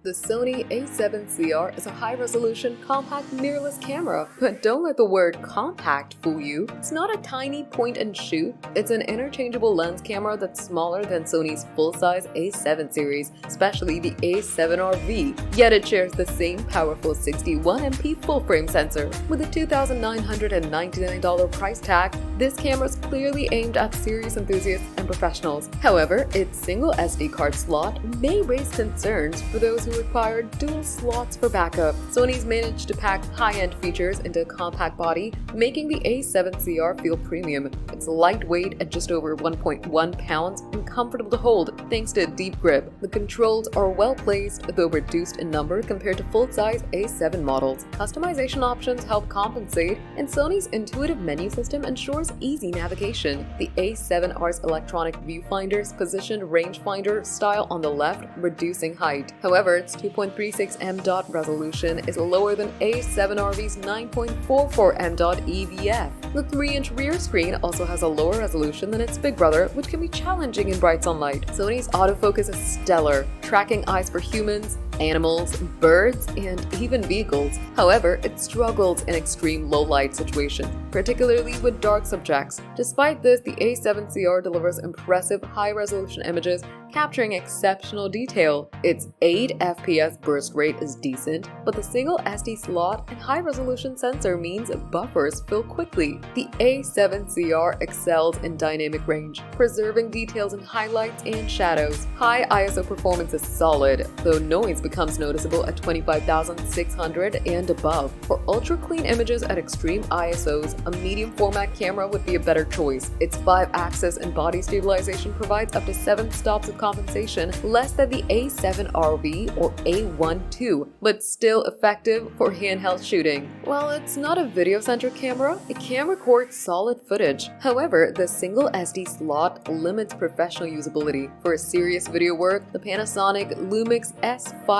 The Sony A7CR is a high-resolution, compact, mirrorless camera. But don't let the word compact fool you. It's not a tiny point-and-shoot. It's an interchangeable lens camera that's smaller than Sony's full-size A7 series, especially the A7RV. Yet it shares the same powerful 61MP full-frame sensor. With a $2,999 price tag, this camera is clearly aimed at serious enthusiasts and professionals. However, its single SD card slot may raise concerns for those who require dual slots for backup. Sony's managed to pack high-end features into a compact body, making the A7CR feel premium. It's lightweight at just over 1.1 pounds and comfortable to hold thanks to a deep grip. The controls are well placed, though reduced in number compared to full-size A7 models. Customization options help compensate, and Sony's intuitive menu system ensures easy navigation. The A7R's electronic viewfinder's positioned rangefinder style on the left, reducing height. However, its 2.36 m dot resolution is lower than A7RV's 9.44 m dot EVF. The 3-inch rear screen also has a lower resolution than its big brother, which can be challenging in bright sunlight. Sony's autofocus is stellar, tracking eyes for humans, animals, birds, and even vehicles. However, it struggles in extreme low-light situations, particularly with dark subjects. Despite this, the A7CR delivers impressive high-resolution images, capturing exceptional detail. Its 8 FPS burst rate is decent, but the single SD slot and high-resolution sensor means buffers fill quickly. The A7CR excels in dynamic range, preserving details in highlights and shadows. High ISO performance is solid, though noise becomes noticeable at 25,600 and above. For ultra-clean images at extreme ISOs, a medium format camera would be a better choice. Its 5-axis and body stabilization provides up to 7 stops of compensation, less than the A7RV or A12, but still effective for handheld shooting. While it's not a video-centric camera, it can record solid footage. However, the single SD slot limits professional usability. For serious video work, the Panasonic Lumix S5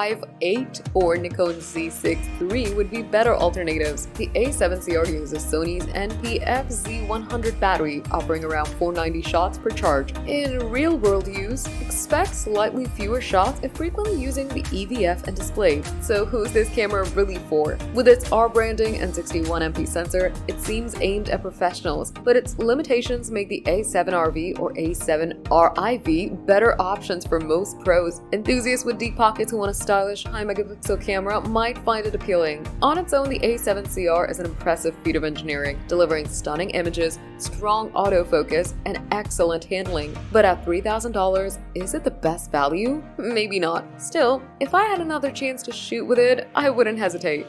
or Nikon Z6 III would be better alternatives. The A7CR uses Sony's NP-FZ100 battery, offering around 490 shots per charge. In real-world use, expect slightly fewer shots if frequently using the EVF and display. So who's this camera really for? With its R branding and 61MP sensor, it seems aimed at professionals, but its limitations make the A7RV or A7RIV better options for most pros. Enthusiasts with deep pockets who want a stylish, high-megapixel camera might find it appealing. On its own, the A7CR is an impressive feat of engineering, delivering stunning images, strong autofocus, and excellent handling. But at $3,000, is it the best value? Maybe not. Still, if I had another chance to shoot with it, I wouldn't hesitate.